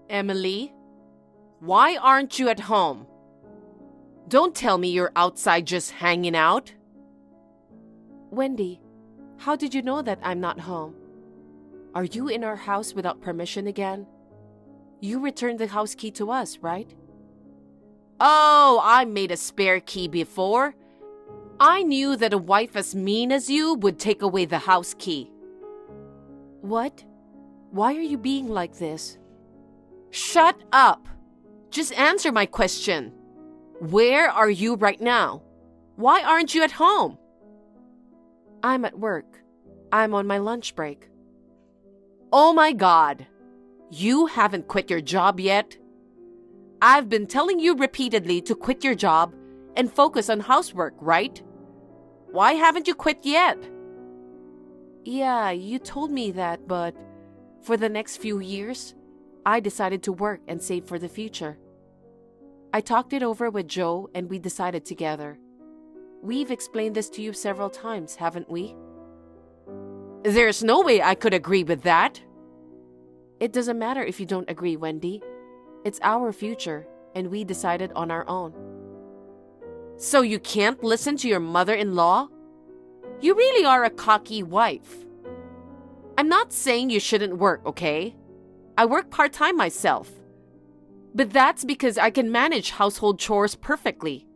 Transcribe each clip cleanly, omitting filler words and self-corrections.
Emily, why aren't you at home? Don't tell me you're outside just hanging out. Wendy, how did you know that I'm not home? Are you in our house without permission again? You returned the house key to us, right? Oh, I made a spare key before. I knew that a wife as mean as you would take away the house key. What? Why are you being like this? Shut up! Just answer my question. Where are you right now? Why aren't you at home? I'm at work. I'm on my lunch break. Oh my God! You haven't quit your job yet? I've been telling you repeatedly to quit your job and focus on housework, right? Why haven't you quit yet? Yeah, you told me that, but for the next few years, I decided to work and save for the future. I talked it over with Joe and we decided together. We've explained this to you several times, haven't we? There's no way I could agree with that. It doesn't matter if you don't agree, Wendy. It's our future, and we decided on our own. So you can't listen to your mother-in-law? You really are a cocky wife. I'm not saying you shouldn't work, okay? I work part-time myself. But that's because I can manage household chores perfectly.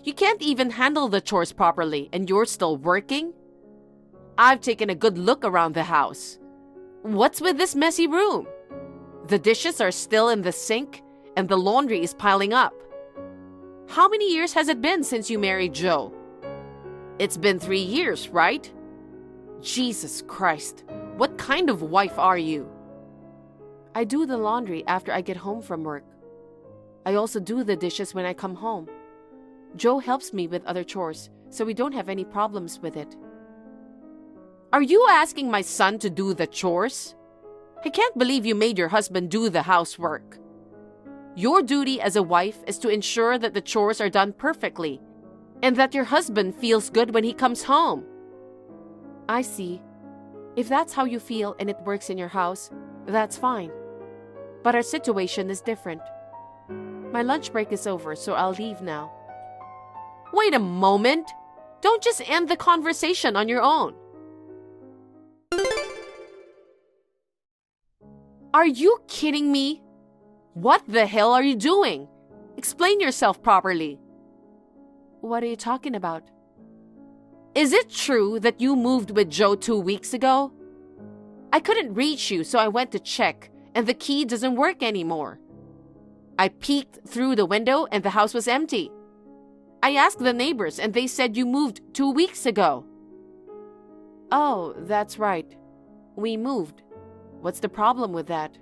You can't even handle the chores properly, and you're still working? I've taken a good look around the house. What's with this messy room? The dishes are still in the sink, and the laundry is piling up. How many years has it been since you married Joe? It's been 3 years, right? Jesus Christ, what kind of wife are you? I do the laundry after I get home from work. I also do the dishes when I come home. Joe helps me with other chores, so we don't have any problems with it. Are you asking my son to do the chores? I can't believe you made your husband do the housework. Your duty as a wife is to ensure that the chores are done perfectly and that your husband feels good when he comes home. I see. If that's how you feel and it works in your house, that's fine. But our situation is different. My lunch break is over, so I'll leave now. Wait a moment. Don't just end the conversation on your own. Are you kidding me? What the hell are you doing? Explain yourself properly. What are you talking about? Is it true that you moved with Joe 2 weeks ago? I couldn't reach you, so I went to check, and the key doesn't work anymore. I peeked through the window and the house was empty. I asked the neighbors and they said you moved 2 weeks ago. Oh, that's right. We moved. What's the problem with that?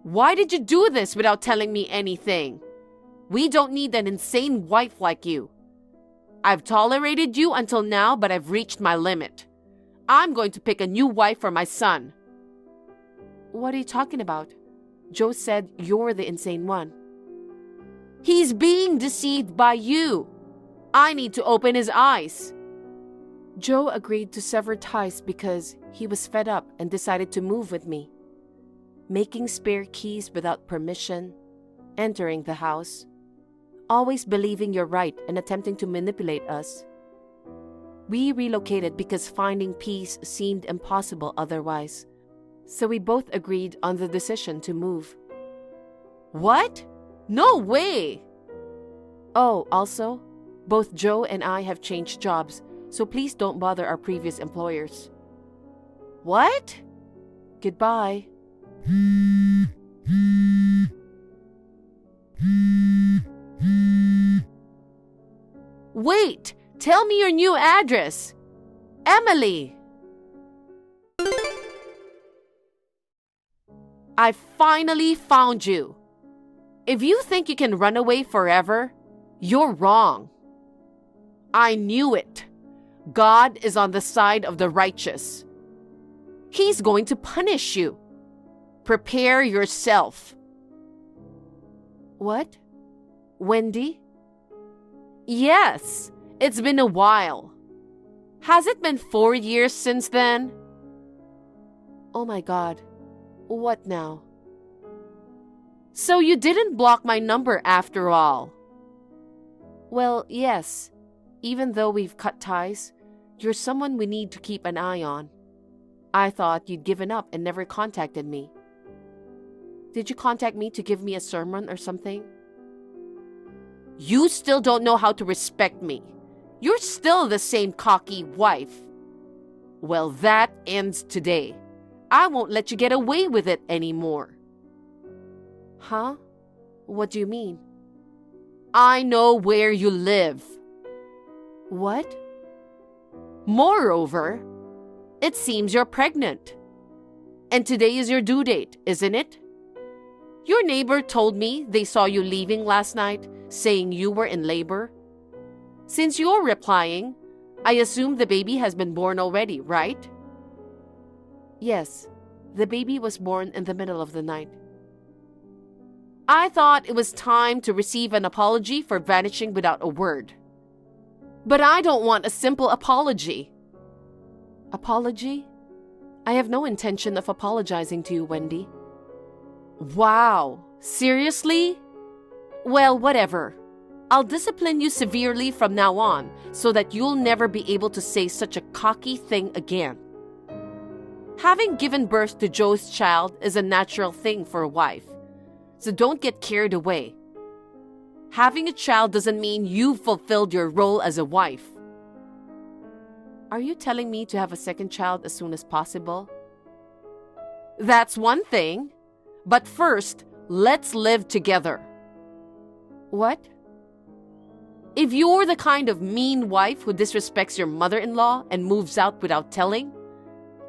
Why did you do this without telling me anything? We don't need an insane wife like you. I've tolerated you until now, but I've reached my limit. I'm going to pick a new wife for my son. What are you talking about? Joe said you're the insane one. He's being deceived by you. I need to open his eyes. Joe agreed to sever ties because he was fed up and decided to move with me. Making spare keys without permission, entering the house, always believing you're right and attempting to manipulate us. We relocated because finding peace seemed impossible otherwise, so we both agreed on the decision to move. What? No way! Oh, also, both Joe and I have changed jobs, so please don't bother our previous employers. What? Goodbye. Wait! Tell me your new address! Emily! I finally found you. If you think you can run away forever, you're wrong. I knew it. God is on the side of the righteous. He's going to punish you. Prepare yourself. What? Wendy? Yes, it's been a while. Has it been 4 years since then? Oh my God. What now? So you didn't block my number after all. Well, yes. Even though we've cut ties, you're someone we need to keep an eye on. I thought you'd given up and never contacted me. Did you contact me to give me a sermon or something? You still don't know how to respect me. You're still the same cocky wife. Well, that ends today. I won't let you get away with it anymore. Huh? What do you mean? I know where you live. What? Moreover, it seems you're pregnant. And today is your due date, isn't it? Your neighbor told me they saw you leaving last night, saying you were in labor. Since you're replying, I assume the baby has been born already, right? Yes, the baby was born in the middle of the night. I thought it was time to receive an apology for vanishing without a word. But I don't want a simple apology. Apology? I have no intention of apologizing to you, Wendy. Wow, seriously? Well, whatever. I'll discipline you severely from now on so that you'll never be able to say such a cocky thing again. Having given birth to Joe's child is a natural thing for a wife, so don't get carried away. Having a child doesn't mean you've fulfilled your role as a wife. Are you telling me to have a second child as soon as possible? That's one thing, but first, let's live together. What? If you're the kind of mean wife who disrespects your mother-in-law and moves out without telling,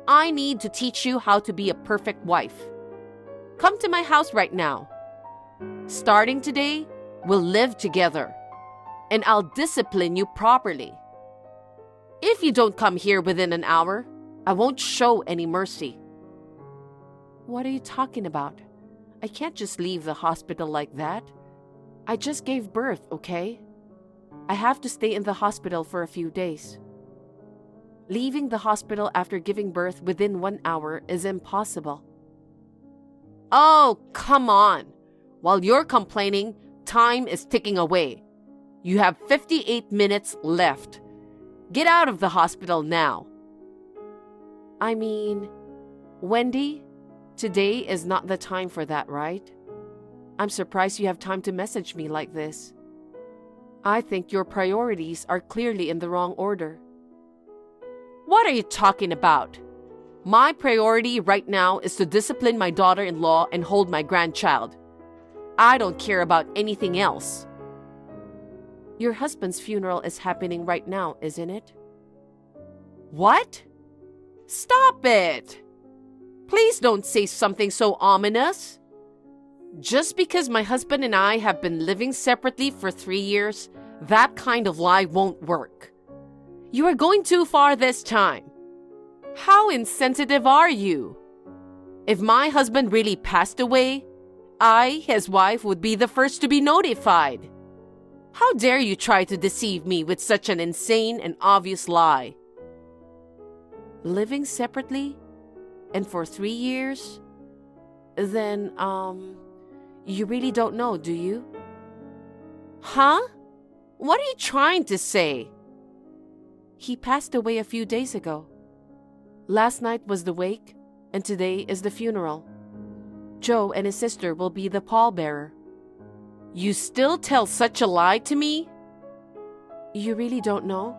I need to teach you how to be a perfect wife. Come to my house right now. Starting today, we'll live together, and I'll discipline you properly. If you don't come here within an hour, I won't show any mercy. What are you talking about? I can't just leave the hospital like that. I just gave birth, okay? I have to stay in the hospital for a few days. Leaving the hospital after giving birth within 1 hour is impossible. Oh, come on. While you're complaining, time is ticking away. You have 58 minutes left. Get out of the hospital now. I mean, Wendy, today is not the time for that, right? I'm surprised you have time to message me like this. I think your priorities are clearly in the wrong order. What are you talking about? My priority right now is to discipline my daughter-in-law and hold my grandchild. I don't care about anything else. Your husband's funeral is happening right now, isn't it? What? Stop it! Please don't say something so ominous. Just because my husband and I have been living separately for 3 years, that kind of lie won't work. You are going too far this time. How insensitive are you? If my husband really passed away, I, his wife, would be the first to be notified. How dare you try to deceive me with such an insane and obvious lie? Living separately? And for 3 years? Then, you really don't know, do you? Huh? What are you trying to say? He passed away a few days ago. Last night was the wake, and today is the funeral. Joe and his sister will be the pallbearer. You still tell such a lie to me? You really don't know?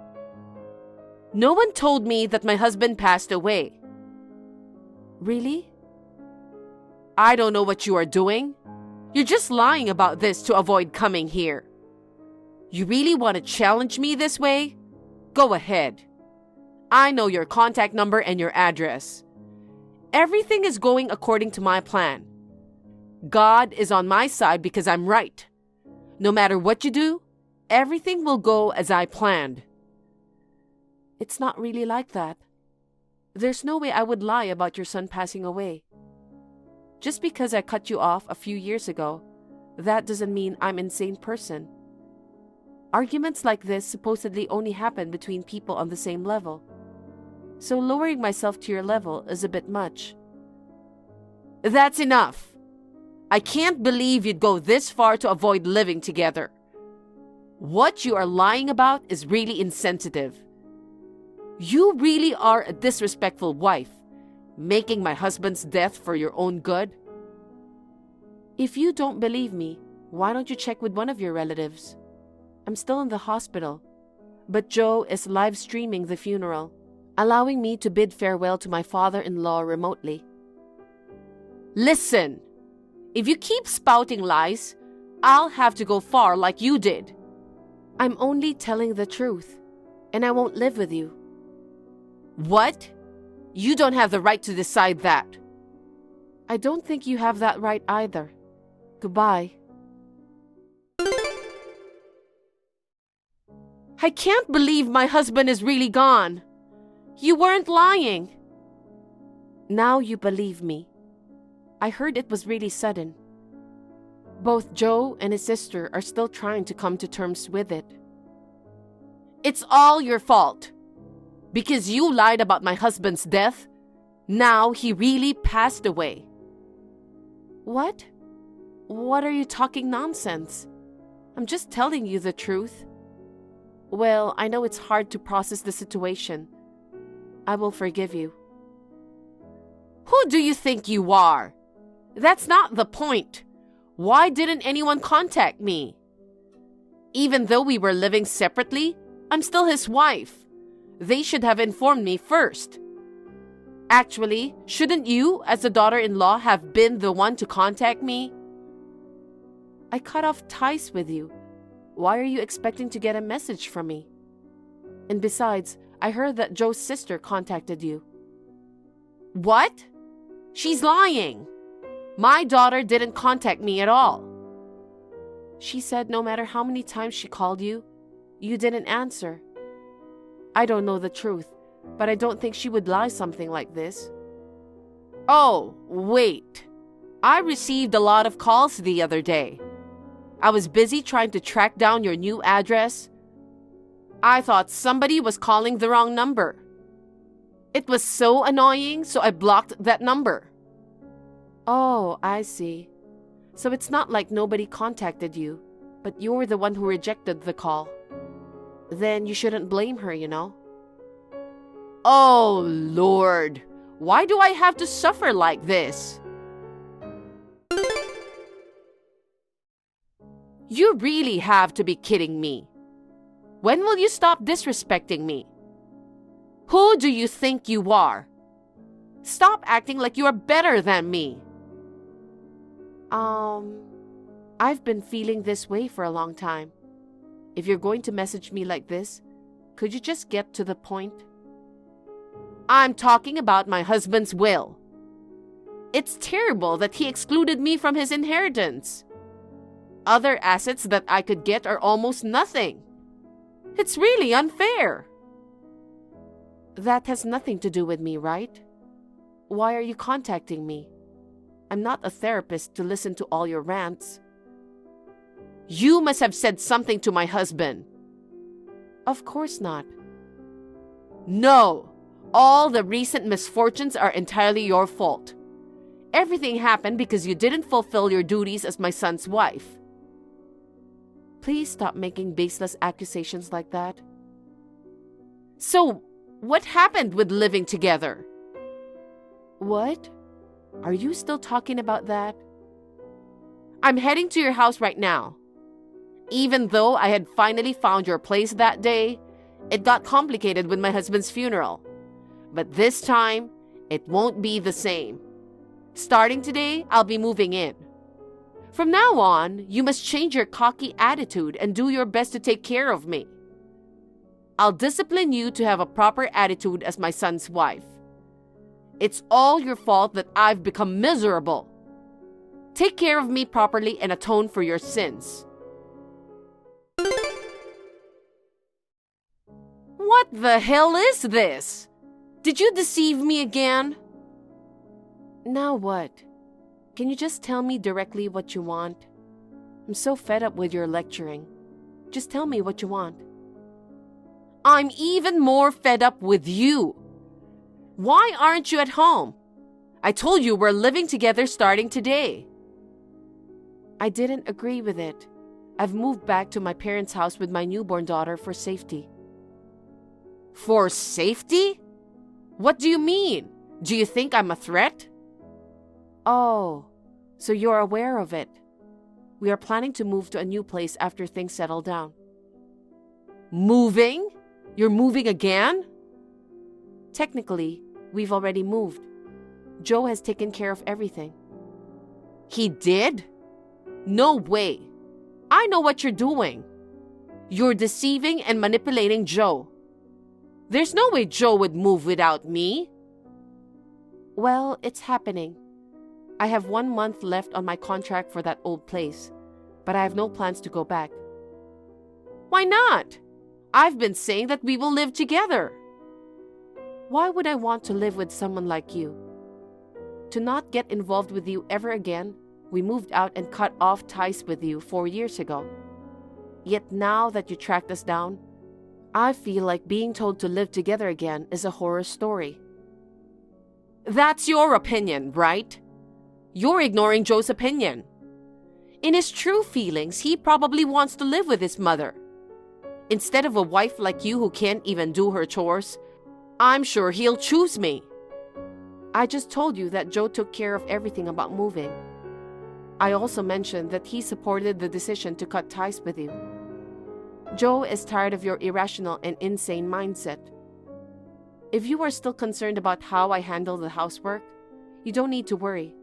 No one told me that my husband passed away. Really? I don't know what you are doing. You're just lying about this to avoid coming here. You really want to challenge me this way? Go ahead. I know your contact number and your address. Everything is going according to my plan. God is on my side because I'm right. No matter what you do, everything will go as I planned. It's not really like that. There's no way I would lie about your son passing away. Just because I cut you off a few years ago, that doesn't mean I'm an insane person. Arguments like this supposedly only happen between people on the same level. So lowering myself to your level is a bit much. That's enough. I can't believe you'd go this far to avoid living together. What you are lying about is really insensitive. You really are a disrespectful wife, making my husband's death for your own good. If you don't believe me, why don't you check with one of your relatives? I'm still in the hospital, but Joe is live streaming the funeral, allowing me to bid farewell to my father-in-law remotely. Listen, if you keep spouting lies, I'll have to go far like you did. I'm only telling the truth, and I won't live with you. What? You don't have the right to decide that. I don't think you have that right either. Goodbye. I can't believe my husband is really gone. You weren't lying. Now you believe me. I heard it was really sudden. Both Joe and his sister are still trying to come to terms with it. It's all your fault. Because you lied about my husband's death, now he really passed away. What? What are you talking nonsense? I'm just telling you the truth. Well, I know it's hard to process the situation. I will forgive you. Who do you think you are? That's not the point. Why didn't anyone contact me? Even though we were living separately, I'm still his wife. They should have informed me first. Actually, shouldn't you, as the daughter-in-law, have been the one to contact me? I cut off ties with you. Why are you expecting to get a message from me? And besides, I heard that Joe's sister contacted you. What? She's lying. My daughter didn't contact me at all. She said no matter how many times she called you, you didn't answer. I don't know the truth, but I don't think she would lie something like this. Oh, wait. I received a lot of calls the other day. I was busy trying to track down your new address. I thought somebody was calling the wrong number. It was so annoying, so I blocked that number. Oh, I see. So it's not like nobody contacted you, but you're the one who rejected the call. Then you shouldn't blame her, you know? Oh, Lord. Why do I have to suffer like this? You really have to be kidding me. When will you stop disrespecting me? Who do you think you are? Stop acting like you are better than me. I've been feeling this way for a long time. If you're going to message me like this, could you just get to the point? I'm talking about my husband's will. It's terrible that he excluded me from his inheritance. Other assets that I could get are almost nothing. It's really unfair. That has nothing to do with me, right? Why are you contacting me? I'm not a therapist to listen to all your rants. You must have said something to my husband. Of course not. No. All the recent misfortunes are entirely your fault. Everything happened because you didn't fulfill your duties as my son's wife. Please stop making baseless accusations like that. So, what happened with living together? What? Are you still talking about that? I'm heading to your house right now. Even though I had finally found your place that day, it got complicated with my husband's funeral. But this time, it won't be the same. Starting today, I'll be moving in. From now on, you must change your cocky attitude and do your best to take care of me. I'll discipline you to have a proper attitude as my son's wife. It's all your fault that I've become miserable. Take care of me properly and atone for your sins. What the hell is this? Did you deceive me again? Now what? Can you just tell me directly what you want? I'm so fed up with your lecturing. Just tell me what you want. I'm even more fed up with you. Why aren't you at home? I told you we're living together starting today. I didn't agree with it. I've moved back to my parents' house with my newborn daughter for safety. For safety? What do you mean? Do you think I'm a threat? Oh, so you're aware of it. We are planning to move to a new place after things settle down. Moving? You're moving again? Technically, we've already moved. Joe has taken care of everything. He did? No way. I know what you're doing. You're deceiving and manipulating Joe. There's no way Joe would move without me. Well, it's happening. I have 1 month left on my contract for that old place, but I have no plans to go back. Why not? I've been saying that we will live together. Why would I want to live with someone like you? To not get involved with you ever again, we moved out and cut off ties with you 4 years ago. Yet now that you tracked us down, I feel like being told to live together again is a horror story. That's your opinion, right? You're ignoring Joe's opinion. In his true feelings, he probably wants to live with his mother. Instead of a wife like you who can't even do her chores, I'm sure he'll choose me. I just told you that Joe took care of everything about moving. I also mentioned that he supported the decision to cut ties with you. Joe is tired of your irrational and insane mindset. If you are still concerned about how I handle the housework, you don't need to worry.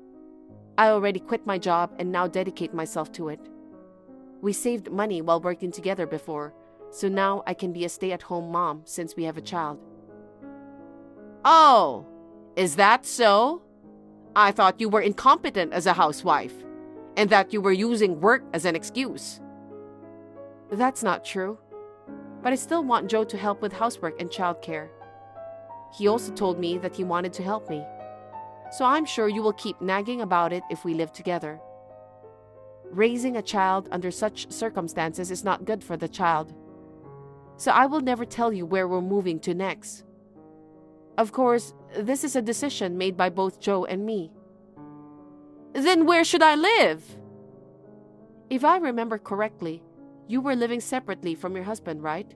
I already quit my job and now dedicate myself to it. We saved money while working together before, so now I can be a stay-at-home mom since we have a child. Oh, is that so? I thought you were incompetent as a housewife, and that you were using work as an excuse. That's not true, but I still want Joe to help with housework and childcare. He also told me that he wanted to help me, so I'm sure you will keep nagging about it if we live together. Raising a child under such circumstances is not good for the child, so I will never tell you where we're moving to next. Of course, this is a decision made by both Joe and me. Then where should I live? If I remember correctly, you were living separately from your husband, right?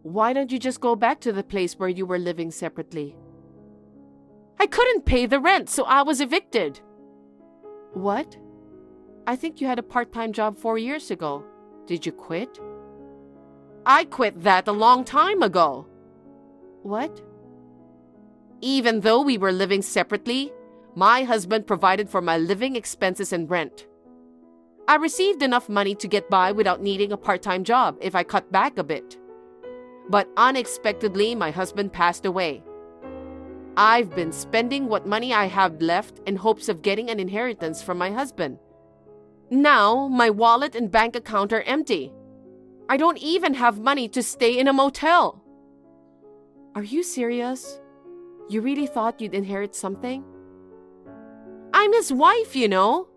Why don't you just go back to the place where you were living separately? I couldn't pay the rent, so I was evicted. What? I think you had a part-time job 4 years ago. Did you quit? I quit that a long time ago. What? Even though we were living separately, my husband provided for my living expenses and rent. I received enough money to get by without needing a part-time job if I cut back a bit. But unexpectedly, my husband passed away. I've been spending what money I have left in hopes of getting an inheritance from my husband. Now, my wallet and bank account are empty. I don't even have money to stay in a motel. Are you serious? You really thought you'd inherit something? I'm his wife, you know.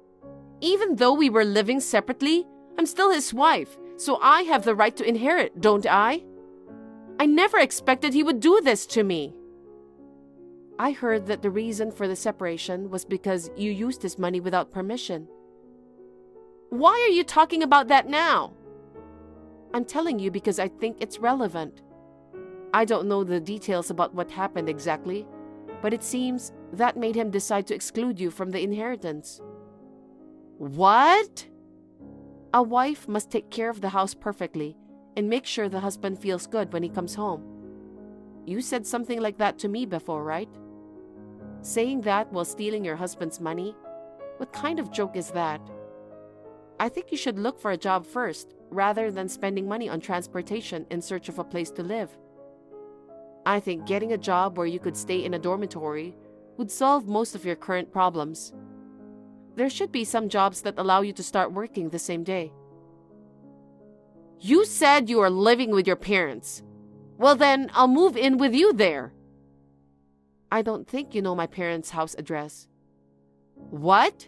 Even though we were living separately, I'm still his wife, so I have the right to inherit, don't I? I never expected he would do this to me. I heard that the reason for the separation was because you used his money without permission. Why are you talking about that now? I'm telling you because I think it's relevant. I don't know the details about what happened exactly, but it seems that made him decide to exclude you from the inheritance. What? A wife must take care of the house perfectly and make sure the husband feels good when he comes home. You said something like that to me before, right? Saying that while stealing your husband's money? What kind of joke is that? I think you should look for a job first, rather than spending money on transportation in search of a place to live. I think getting a job where you could stay in a dormitory would solve most of your current problems. There should be some jobs that allow you to start working the same day. You said you are living with your parents. Well then, I'll move in with you there. I don't think you know my parents' house address. What?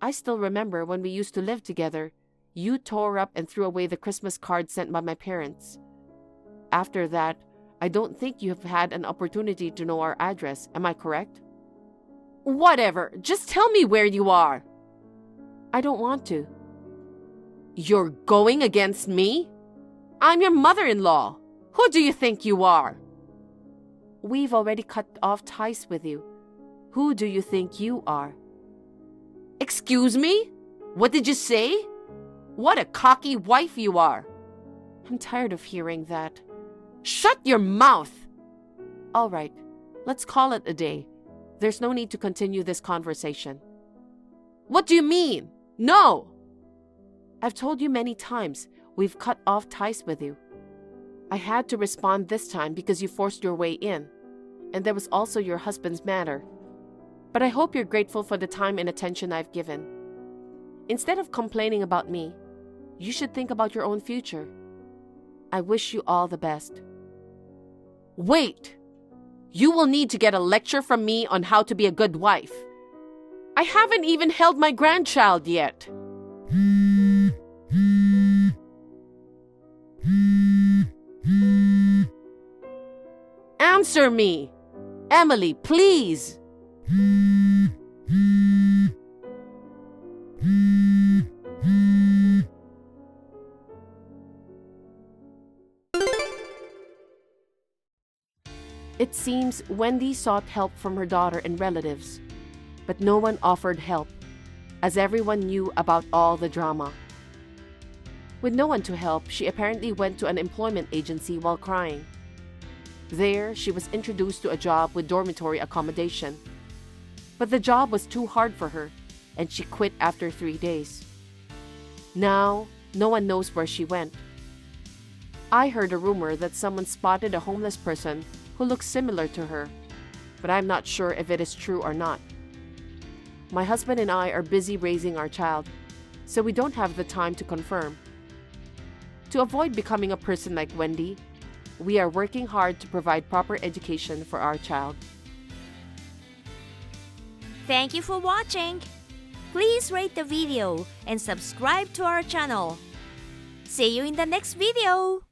I still remember when we used to live together, you tore up and threw away the Christmas card sent by my parents. After that, I don't think you have had an opportunity to know our address. Am I correct? Whatever. Just tell me where you are. I don't want to. You're going against me? I'm your mother-in-law. Who do you think you are? We've already cut off ties with you. Who do you think you are? Excuse me? What did you say? What a cocky wife you are. I'm tired of hearing that. Shut your mouth! All right, let's call it a day. There's no need to continue this conversation. What do you mean? No! I've told you many times, we've cut off ties with you. I had to respond this time because you forced your way in, and there was also your husband's matter. But I hope you're grateful for the time and attention I've given. Instead of complaining about me, you should think about your own future. I wish you all the best. Wait! You will need to get a lecture from me on how to be a good wife. I haven't even held my grandchild yet. Answer me! Emily, please! It seems Wendy sought help from her daughter and relatives, but no one offered help, as everyone knew about all the drama. With no one to help, she apparently went to an employment agency while crying. There, she was introduced to a job with dormitory accommodation. But the job was too hard for her, and she quit after 3 days. Now, no one knows where she went. I heard a rumor that someone spotted a homeless person who looks similar to her, but I'm not sure if it is true or not. My husband and I are busy raising our child, so we don't have the time to confirm. To avoid becoming a person like Wendy, we are working hard to provide proper education for our child. Thank you for watching. Please rate the video and subscribe to our channel. See you in the next video.